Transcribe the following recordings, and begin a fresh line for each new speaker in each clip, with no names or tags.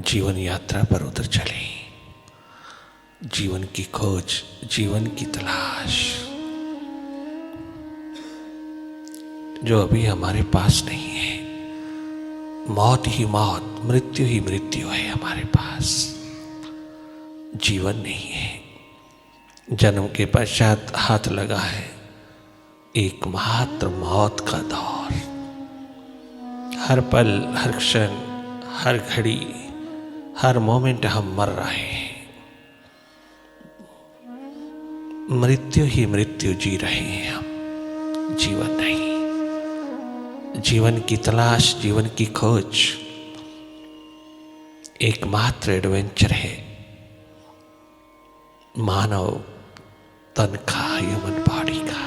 जीवन यात्रा पर उतर चले। जीवन की खोज, जीवन की तलाश जो अभी हमारे पास नहीं है। मौत ही मौत, मृत्यु ही मृत्यु है हमारे पास, जीवन नहीं है। जन्म के पश्चात हाथ लगा है एकमात्र मौत का दौर। हर पल, हर क्षण, हर घड़ी, हर मोमेंट हम मर रहे हैं। मृत्यु ही मृत्यु जी रहे हैं हम, जीवन नहीं। जीवन की तलाश, जीवन की खोज एकमात्र एडवेंचर है मानव तन का, ह्यूमन बॉडी का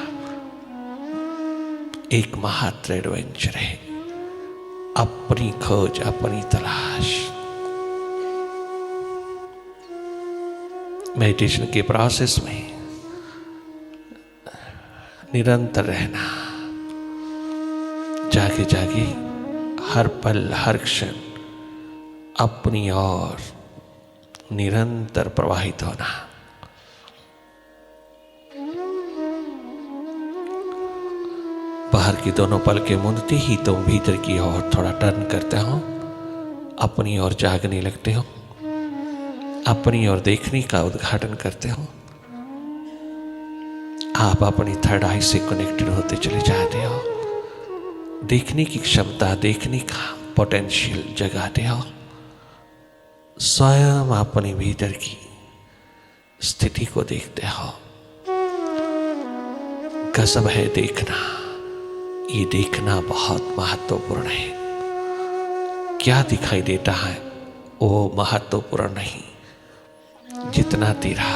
एकमात्र एडवेंचर है। अपनी खोज, अपनी तलाश। मेडिटेशन के प्रोसेस में निरंतर रहना, जागे जागे हर पल, हर क्षण अपनी ओर निरंतर प्रवाहित होना। बाहर की दोनों पलकें मूंदते ही तुम भीतर की ओर थोड़ा टर्न करते हो, अपनी ओर जागने लगते हो, अपनी ओर देखने का उद्घाटन करते हो। आप अपनी थर्ड आई से कनेक्टेड होते चले जाते हो। देखने की क्षमता, देखने का पोटेंशियल जगाते हो। स्वयं अपने भीतर की स्थिति को देखते हो। गजब है देखना। ये देखना बहुत महत्वपूर्ण है। क्या दिखाई देता है वो महत्वपूर्ण नहीं, जितना तेरा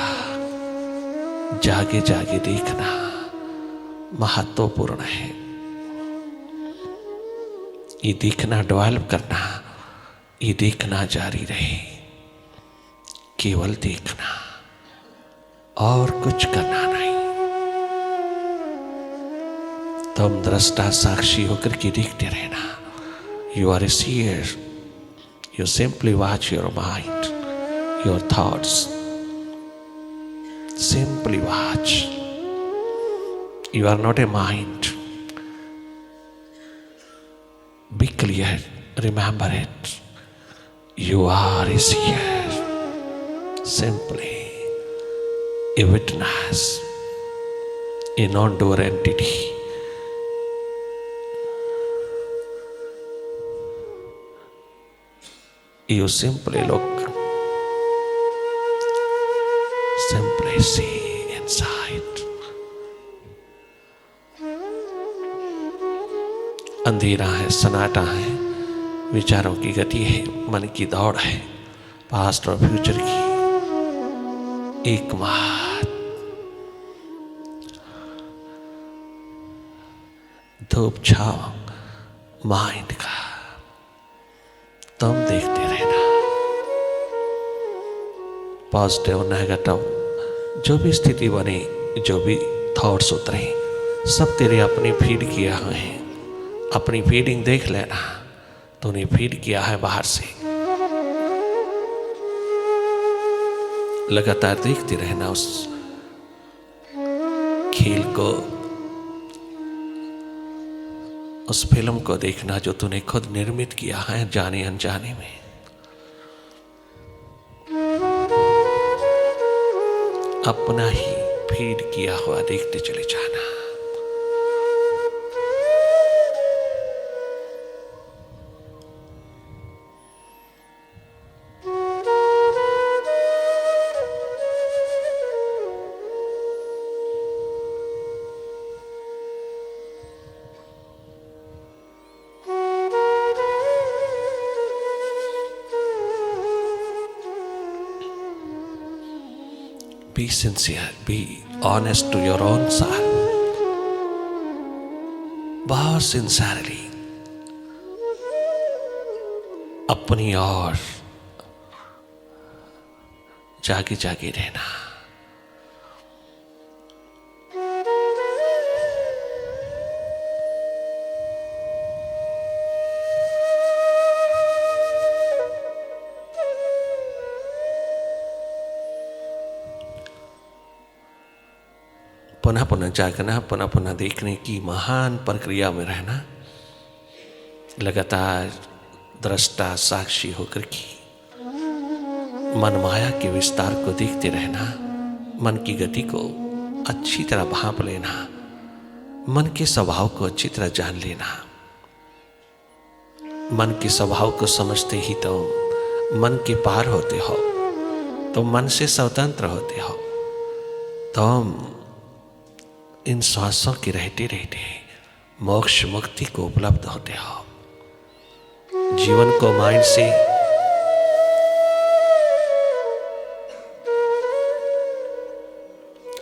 जागे जागे देखना महत्वपूर्ण है। ये देखना डेवलप करना, ये देखना जारी रहे। केवल देखना और कुछ करना नहीं। तुम दृष्टा साक्षी होकर के देखते रहना। You are a seer. You simply watch your mind, your thoughts. Simply watch. You are not a mind. Be clear. Remember it. You are a seer. Simply a witness, a non-doer entity. You simply look. Simply see inside. अंधेरा है, सन्नाटा है, विचारों की गति है, मन की दौड़ है, पास्ट और फ्यूचर की एकमात्र धूप छाव माइंड का तुम देखते रहना। पॉजिटिव, नेगेटिव, जो भी स्थिति बने, जो भी थॉट्स उतरे, सब तेरे अपने फीड किया हुए हैं। अपनी फीडिंग देख लेना। तूने फीड किया है बाहर से। लगातार देखते रहना उस खेल को, उस फिल्म को देखना जो तूने खुद निर्मित किया है जाने अनजाने में। अपना ही फीड किया हुआ देखते चले जाना। Be sincere, be honest to your own self. बहुत सिंसियरली अपनी ओर जागे जागे रहना। पुनः पुनः जागना, पुनः पुनः देखने की महान प्रक्रिया में रहना, लगातार दृष्टा साक्षी होकर की मन माया के विस्तार को देखते रहना, मन की गति को अच्छी तरह भांप लेना, मन के स्वभाव को अच्छी तरह जान लेना। मन के स्वभाव को समझते ही तो मन के पार होते हो, तो मन से स्वतंत्र होते हो, तो इन श्वासों के रहते रहते मोक्ष मुक्ति को उपलब्ध होते हो। जीवन को माइंड से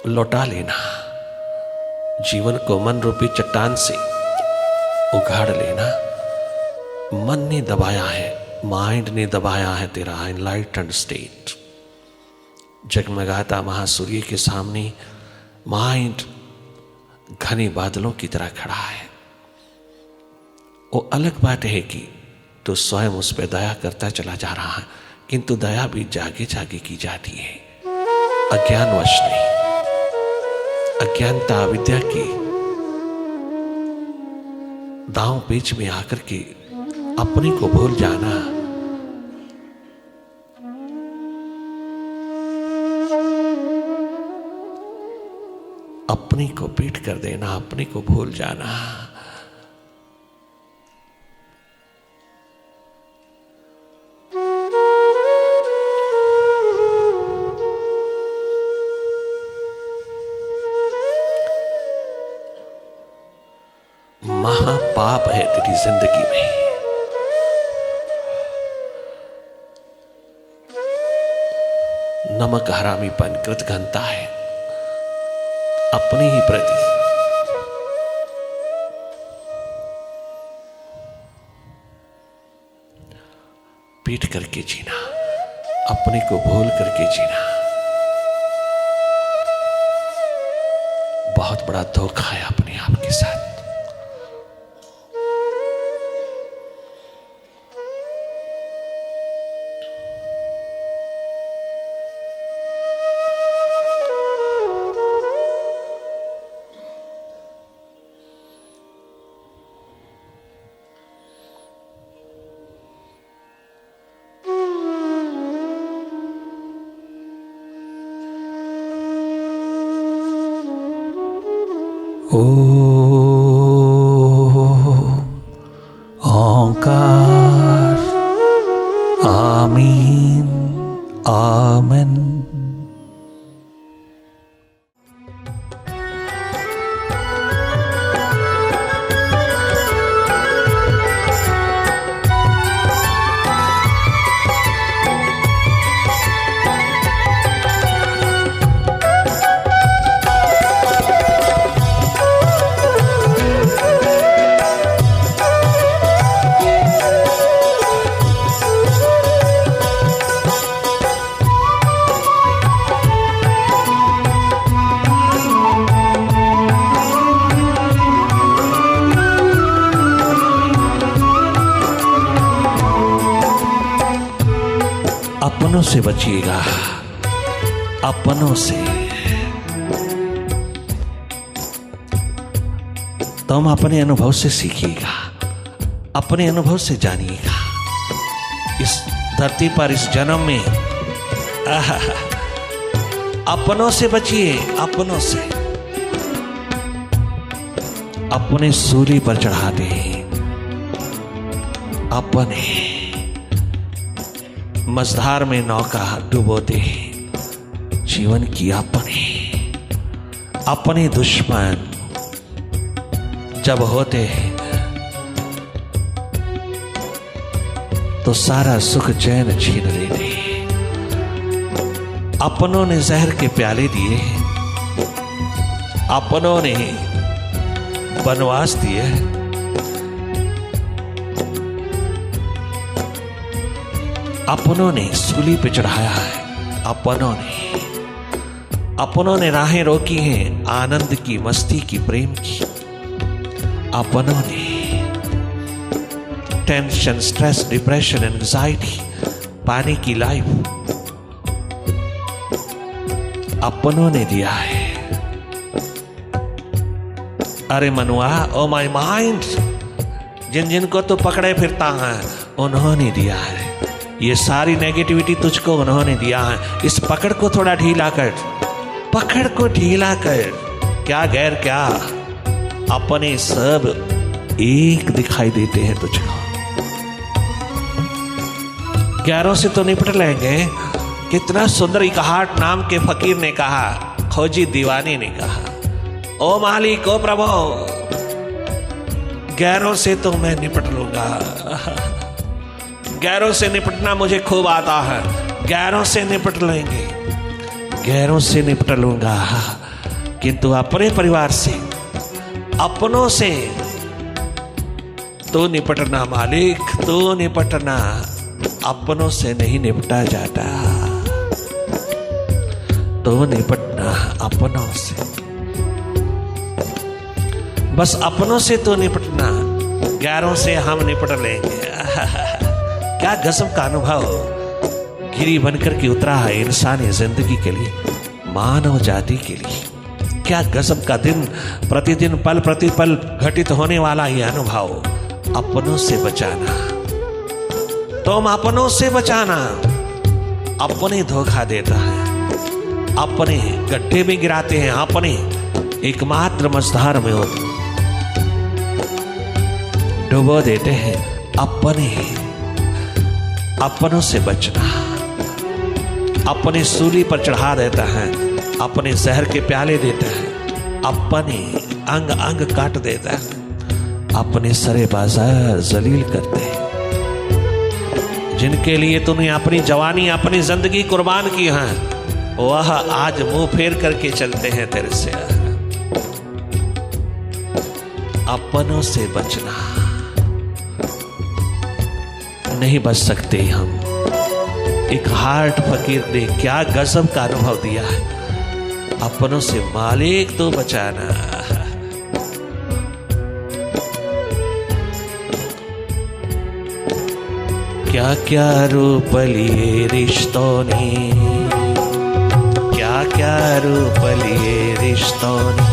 लौटा लेना, जीवन को मन रूपी चट्टान से उघाड़ लेना। मन ने दबाया है, माइंड ने दबाया है तेरा एनलाइटेंड स्टेट। जगमगाता महासूर्य के सामने माइंड घने बादलों की तरह खड़ा है। वो अलग बात है कि तो स्वयं उस पर दया करता चला जा रहा है, किंतु दया भी जागे जागे की जाती है, अज्ञानवश नहीं। अज्ञानता विद्या के दांव पेच में आकर के अपने को भूल जाना, अपने को पीट कर देना, अपने को भूल जाना। महापाप है तेरी जिंदगी में। नमक हरामीपन, कृतघ्नता है अपने ही प्रति। पीट करके जीना, अपने को भूल करके जीना, बहुत बड़ा धोखा है अपने आप के साथ। ओंकार आमीन आमेन। अपनों से बचिएगा, अपनों से। तुम अपने अनुभव से सीखिएगा, अपने अनुभव से जानिएगा। इस धरती पर इस जन्म में अपनों से बचिए, अपनों से। अपने सूली पर चढ़ा दे, अपने मझधार में नौका डुबोते जीवन की अपने दुश्मन जब होते हैं तो सारा सुख चैन छीन लेते। अपनों ने जहर के प्याले दिए, अपनों ने वनवास दिए, अपनों ने सूली पे चढ़ाया है। अपनों ने राहें रोकी हैं आनंद की, मस्ती की, प्रेम की। अपनों ने टेंशन, स्ट्रेस, डिप्रेशन, एंजाइटी पाने की लाइफ अपनों ने दिया है। अरे मनुआ, ओ माय माइंड, जिन जिनको तू पकड़े फिरता है उन्होंने दिया है। ये सारी नेगेटिविटी तुझको उन्होंने दिया है। इस पकड़ को थोड़ा ढीला कर, पकड़ को ढीला कर। क्या गैर क्या, अपने सब एक दिखाई देते हैं तुझको। गैरों से तो निपट लेंगे। कितना सुंदर इकहाट नाम के फकीर ने कहा, खोजी दीवानी ने कहा, ओ मालिक, ओ प्रभु, गैरों से तो मैं निपट लूंगा। गैरों से निपटना मुझे खूब आता है। गैरों से निपट लेंगे, गैरों से निपट लूंगा, किंतु अपने परिवार से, अपनों से तो निपटना मालिक, तो निपटना। अपनों से नहीं निपटा जाता, तो निपटना अपनों से। बस अपनों से तो निपटना, गैरों से हम निपट लेंगे। क्या गजब का अनुभव गिरी बनकर के उतरा है इंसानी जिंदगी के लिए, मानव जाति के लिए। क्या गजब का दिन प्रतिदिन पल प्रतिपल घटित होने वाला ये अनुभव। अपनों से बचाना, तुम अपनों से बचाना। अपने धोखा देता है, अपने गड्ढे में गिराते हैं, अपने एकमात्र मझधार में होते डुबो देते हैं। अपनों से बचना। अपने सूली पर चढ़ा देता है, अपने जहर के प्याले देता है, अपने अंग अंग काट देता है, अपने सरे बाजार जलील करते हैं। जिनके लिए तूने अपनी जवानी, अपनी जिंदगी कुर्बान की है, वह आज मुंह फेर करके चलते हैं तेरे से। अपनों से बचना, नहीं बच सकते हम। एक हार्ट फकीर ने क्या गजब का अनुभव दिया है। अपनों से मालिक तो बचाना। क्या क्या रूप लिए रिश्तों ने, क्या क्या रूप लिए रिश्तों ने,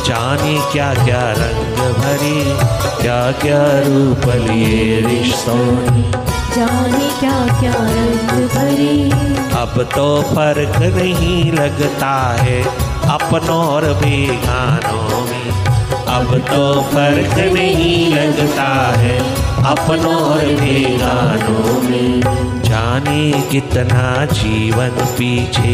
जाने क्या क्या रंग भरी, क्या क्या रूप लिए रिश्तों ने,
जाने क्या क्या रंग भरी।
अब तो फर्क नहीं लगता है अपनों और बेगानों में। अब तो फर्क नहीं लगता है अपनों और बेगानों में। जाने कितना जीवन पीछे,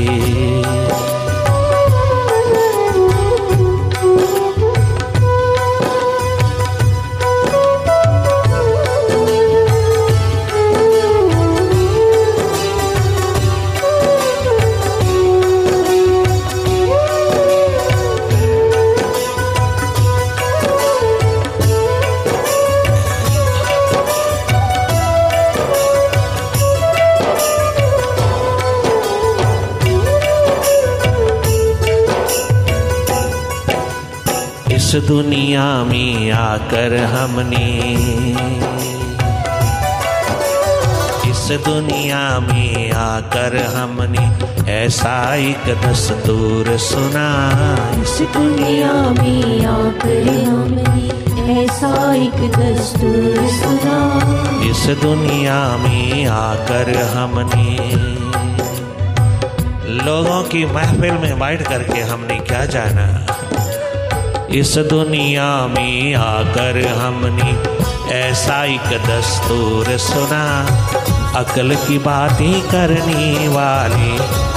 इस दुनिया में आकर हमने, इस दुनिया में आकर हमने ऐसा एक दस्तूर सुना।
इस दुनिया में आकर हमने ऐसा एक दस्तूर सुना।
इस दुनिया में आकर हमने लोगों की महफिल में बैठ करके हमने क्या जाना। इस दुनिया में आकर हमने ऐसा एक दस्तूर सुना। अकल की बातें करने वाले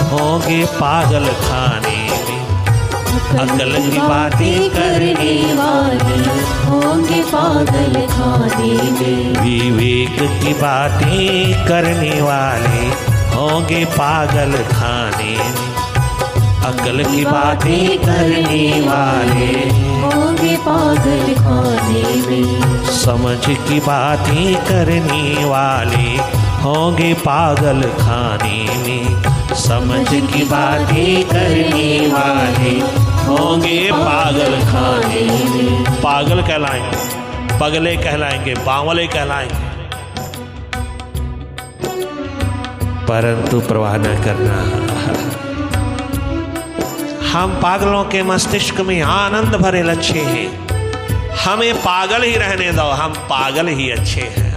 होंगे पागल खाने में। अकल की बातें करने वाले
होंगे पागल खाने में।
विवेक की बातें करने वाले होंगे पागल खाने में। अकल की बातें करने वाले
होंगे पागल खाने में।
समझ की बातें करने वाले होंगे पागल खाने में। समझ की बातें करने वाले होंगे पागल खाने में। पागल कहलाएंगे, पगले कहलाएंगे, बावले कहलाएंगे, परंतु परवाह न करना। हम पागलों के मस्तिष्क में आनंद भरे लच्छे हैं। हमें पागल ही रहने दो, हम पागल ही अच्छे हैं।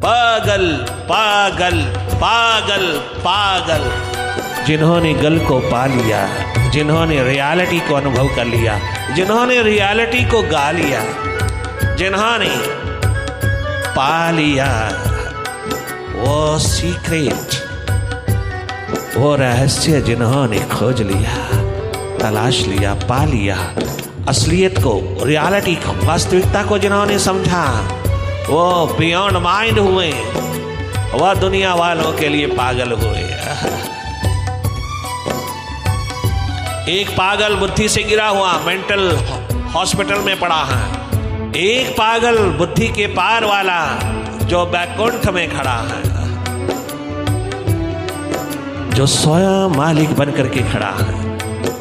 पागल पागल पागल पागल, जिन्होंने गल को पा लिया, जिन्होंने रियलिटी को अनुभव कर लिया, जिन्होंने रियलिटी को गा लिया, जिन्होंने पा लिया वो सीक्रेट, वो रहस्य जिन्होंने खोज लिया, तलाश लिया, पा लिया, असलियत को, रियलिटी को, वास्तविकता को जिन्होंने समझा, वो बियॉन्ड माइंड हुए, वह दुनिया वालों के लिए पागल हुए। एक पागल बुद्धि से गिरा हुआ मेंटल हॉस्पिटल में पड़ा है, एक पागल बुद्धि के पार वाला जो बैकुंठ में खड़ा है, जो स्वयं मालिक बनकर के खड़ा है,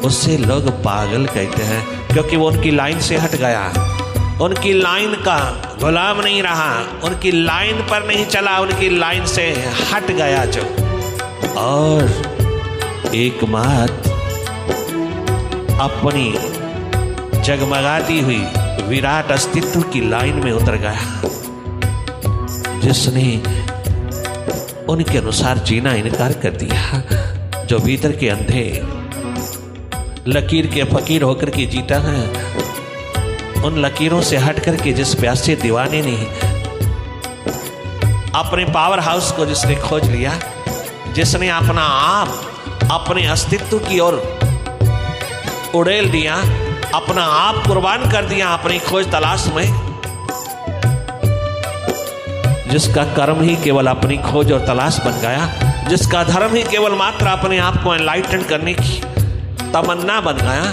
उससे लोग पागल कहते हैं, क्योंकि वो उनकी लाइन से हट गया, उनकी लाइन का गुलाम नहीं रहा, उनकी लाइन पर नहीं चला, उनकी लाइन से हट गया जो। और एक मात अपनी जगमगाती हुई विराट अस्तित्व की लाइन में उतर गया, जिसने उनके अनुसार जीना इनकार कर दिया। जो भीतर के अंधे लकीर के फकीर होकर के जीता है, उन लकीरों से हट करके जिस प्यासे दीवाने ने अपने पावर हाउस को जिसने खोज लिया, जिसने अपना आप अपने अस्तित्व की ओर उड़ेल दिया, अपना आप कुर्बान कर दिया अपनी खोज तलाश में, जिसका कर्म ही केवल अपनी खोज और तलाश बन गया, जिसका धर्म ही केवल मात्र अपने आप को एनलाइटन करने की तमन्ना बन गया,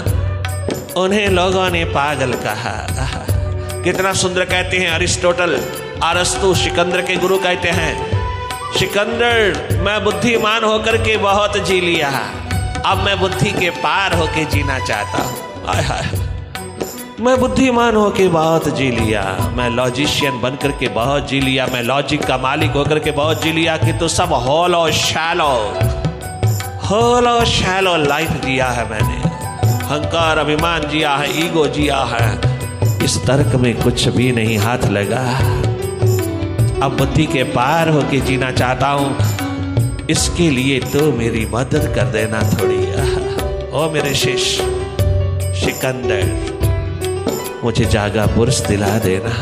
उन्हें लोगों ने पागल कहा। कितना सुंदर कहते हैं अरिस्टोटल, अरस्तु सिकंदर के गुरु कहते हैं, सिकंदर मैं बुद्धिमान होकर के बहुत जी लिया, अब मैं बुद्धि के पार होके जीना चाहता हूँ। हाय हाय, मैं बुद्धिमान होके बहुत जी लिया, मैं लॉजिशियन बनकर के बहुत जी लिया, मैं लॉजिक का मालिक होकर के बहुत जी लिया, कि तो सब होलो शैलो लाइफ जिया है मैंने, अहंकार अभिमान जिया है, ईगो जिया है, इस तर्क में कुछ भी नहीं हाथ लगा, अब बुद्धि के पार होके जीना चाहता हूँ, इसके लिए तो मेरी मदद कर देना थोड़ी। ओ मेरे शिष्य सिकंदर, मुझे जागा पुरुष दिला देना,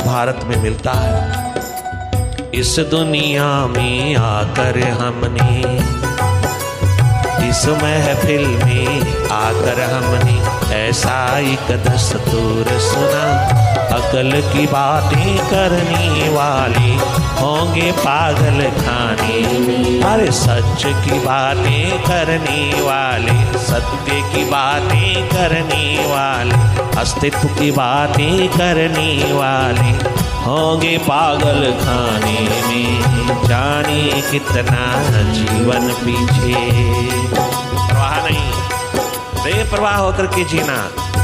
भारत में मिलता है। इस दुनिया में आकर हमने, इस महफिल में आकर हमने ऐसा एक दस्तूर सुना, अकल की बातें करने वाले होंगे पागल खाने, अरे सच की बातें करने वाले, सत्य की बातें करने वाले, अस्तित्व की बातें करने वाले होंगे पागल खाने में, जाने कितना जीवन पीछे। प्रवाह नहीं, बेप्रवाह होकर के जीना,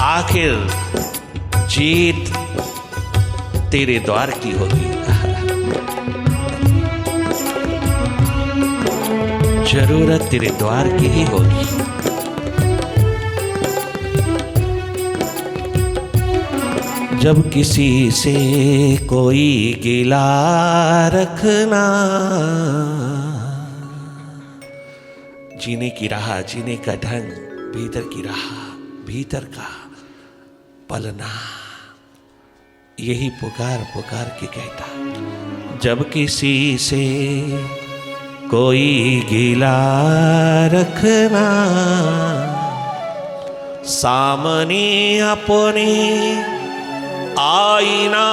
आखिर जीत तेरे द्वार की होगी, जरूरत तेरे द्वार की ही होगी। जब किसी से कोई गिला रखना, जीने की राह, जीने का ढंग, भीतर की राह, भीतर का पलना, यही पुकार पुकार के कहता। जब किसी से कोई गिला रखना, सामने अपने आईना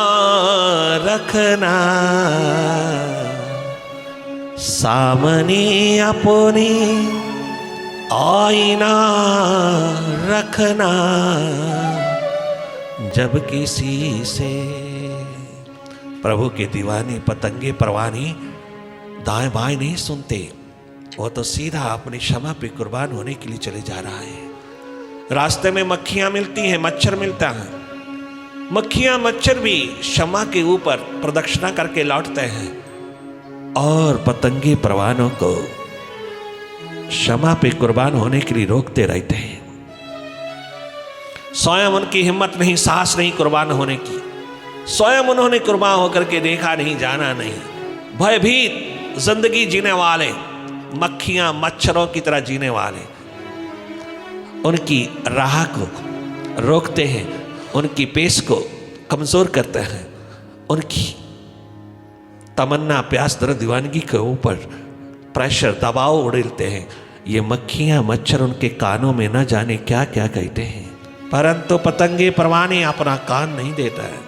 रखना, सामने अपने आईना रखना, जब किसी से। प्रभु के दीवाने पतंगे परवाने दाएं बाएं नहीं सुनते, वो तो सीधा अपनी क्षमा पे कुर्बान होने के लिए चले जा रहा है। रास्ते में मक्खियां मिलती हैं, मच्छर मिलता है, मक्खियां मच्छर भी क्षमा के ऊपर प्रदक्षिणा करके लौटते हैं, और पतंगे परवानों को क्षमा पे कुर्बान होने के लिए रोकते रहते हैं। स्वयं उनकी हिम्मत नहीं, साहस नहीं कुर्बान होने की। स्वयं उन्होंने कुर्बान होकर के देखा नहीं, जाना नहीं। भयभीत जिंदगी जीने वाले, मक्खियां मच्छरों की तरह जीने वाले, उनकी राह को रोकते हैं, उनकी पेश को कमजोर करते हैं, उनकी तमन्ना प्यास दर्द दीवानगी के ऊपर प्रेशर दबाव उड़ेलते हैं। ये मक्खियां मच्छर उनके कानों में न जाने क्या क्या कहते हैं, परंतु पतंगे परवाने अपना कान नहीं देता है।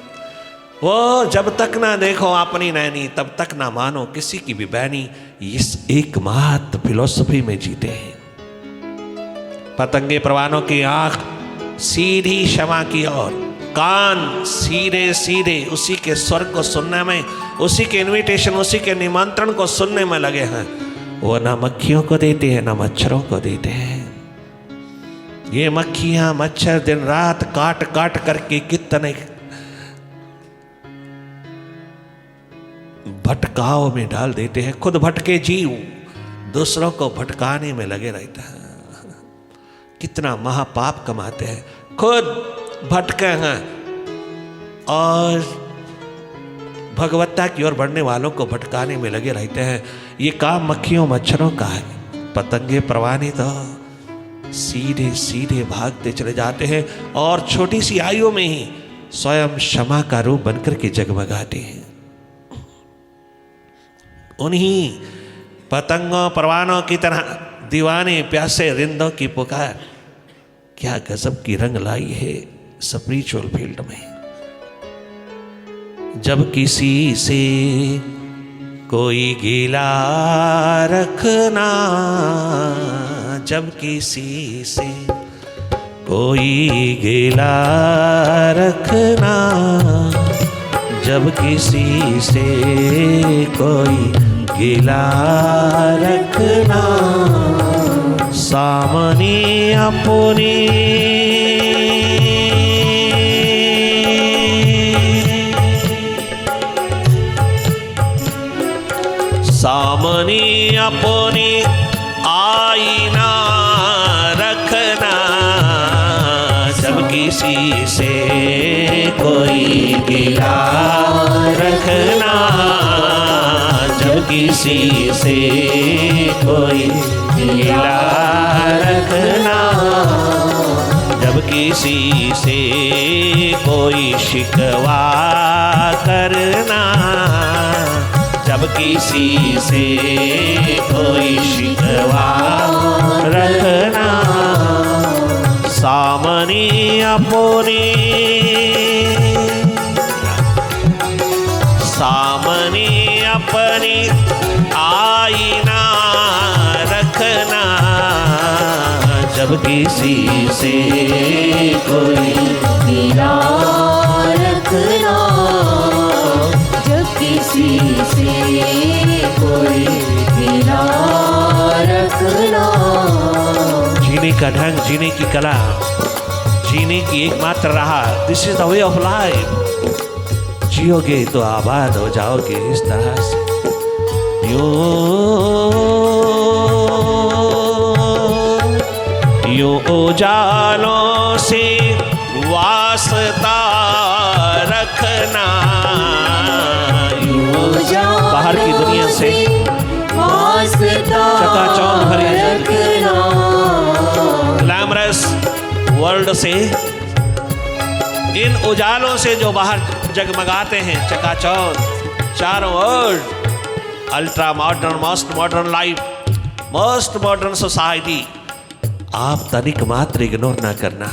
वो जब तक ना देखो अपनी नैनी तब तक ना मानो किसी की भी बैनी, इस एकमात्र फिलॉसफी में जीते हैं। पतंगे परवानों की आंख सीधी क्षमा की ओर, कान सीधे सीधे उसी के स्वर को सुनने में, उसी के इनविटेशन, उसी के निमंत्रण को सुनने में लगे हैं। वो ना मक्खियों को देते हैं ना मच्छरों को देते हैं। ये मक्खियां मच्छर दिन रात काट काट करके कितने भटकाव में डाल देते हैं। खुद भटके जीव दूसरों को भटकाने में लगे रहता है। कितना महापाप कमाते हैं, खुद भटके हैं और भगवत्ता की ओर बढ़ने वालों को भटकाने में लगे रहते हैं। ये काम मक्खियों मच्छरों का है। पतंगे परवाने तो सीधे सीधे भागते चले जाते हैं और छोटी सी आयु में ही स्वयं क्षमा का रूप बनकर के जगमगाते हैं। उन्हीं पतंगों परवानों की तरह दीवाने प्यासे रिंदों की पुकार क्या गजब की रंग लाई है स्पिरिचुअल फील्ड में। जब किसी से कोई गिला रखना, जब किसी से कोई गिला रखना, जब किसी से कोई गिला रखना, सामने अपनी सामने अपनी आईना रखना, जब किसी से कोई गिला रखना, जब किसी से कोई गिला रखना, जब किसी से कोई शिकवा करना, जब किसी से कोई शिकवा रखना, सामने अपने सामने अपनी आईना रखना, जब किसी से कोई
गिला रखना, जब किसी से कोई गिला रखना।
जीने का ढंग, जीने की कला, जीने की एकमात्र राह, this is the way of life. जियोगे तो आबाद हो जाओगे इस तरह से। यूं उजालों से वास्ता रखना, बाहर की दुनिया से चकाचौंध भरी ग्लैमरस वर्ल्ड से, इन उजालों से जो बाहर जगमगाते हैं चकाचौंध, चारों ओर ultra modern, most modern life, most modern society, आप तनिक मात्र इग्नोर ना करना।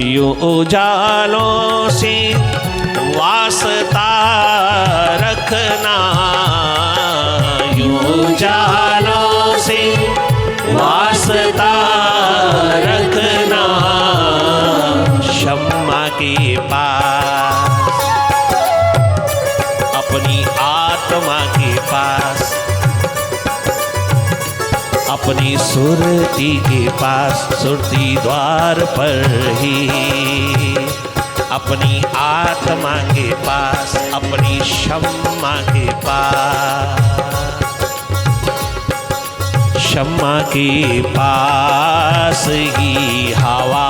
यूं उजालों से वास्ता रखना, यूं उजालों से वास्ता रखना, शम्मा के पास, अपनी आत्मा के पास, अपनी सुरती के पास, सुरती द्वार पर ही, अपनी आत्मा के पास, अपनी शम्मा के पास, शम्मा के पास ही हवा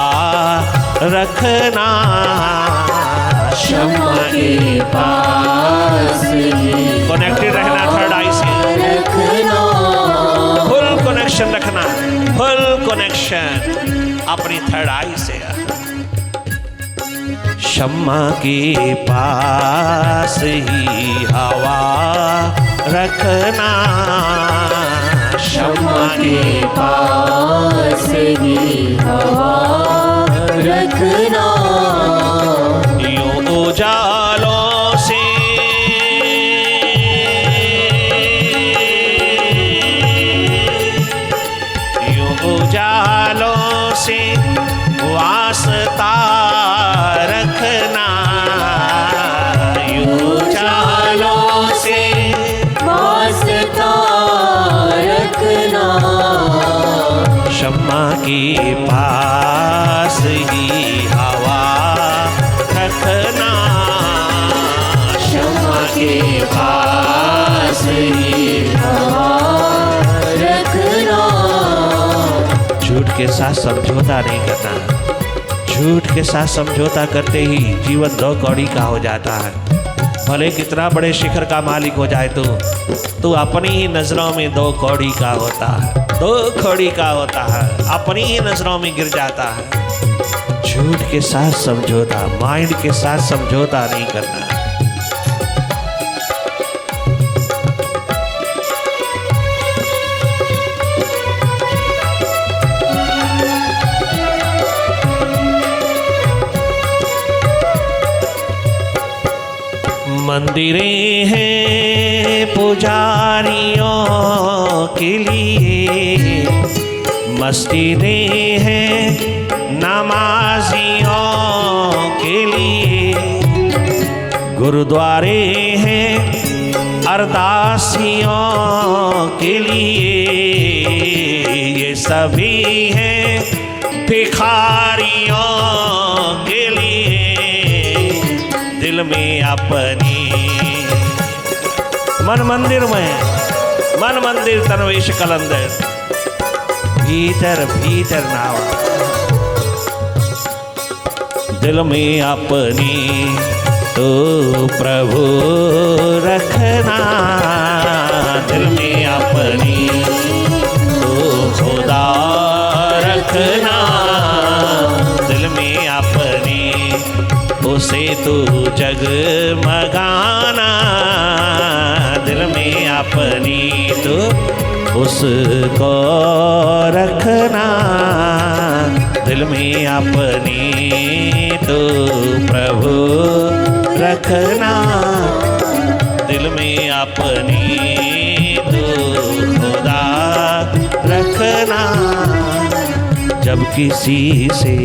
रखना
क्षमा के पास ही
कनेक्टेड रहना थर्ड आई से
रखना,
फुल कनेक्शन रखना, फुल कनेक्शन अपनी थर्ड आई से। क्षमा के पास ही हवा रखना, क्षमा के
पास ही हवा रखना,
यूं उजालों से यूं उजालों से वास्ता रखना, यूं उजालों से
वास्ता रखना,
क्षमा के पास ही हवा रखना,
क्षमा के पास ही हवा रखना,
झूठ के साथ समझौता नहीं करना। झूठ के साथ समझौता करते ही जीवन दो कौड़ी का हो जाता है। भले कितना बड़े शिखर का मालिक हो जाए तो अपनी ही नजरों में दो कौड़ी का होता है, दो कौड़ी का होता है, अपनी ही नजरों में गिर जाता है। झूठ के साथ समझौता, माइंड के साथ समझौता नहीं करना। मंदिरें हैं पुजारियों के लिए, मस्जिदें हैं नमाजियों के लिए, गुरुद्वारे हैं अरदासियों के लिए, ये सभी हैं भिखारियों के लिए। दिल में अपनी मन मंदिर में, मन मंदिर तनवेश कलंदर, भीतर भीतर नावा। दिल में अपनी तो प्रभु रखना, दिल में अपनी तो खुदा रखना, दिल में अपनी उसे तू जगमगाना, दिल में अपनी तो उसको रखना, दिल में अपनी तो प्रभु रखना, दिल में अपनी तो खुदा रखना। जब किसी से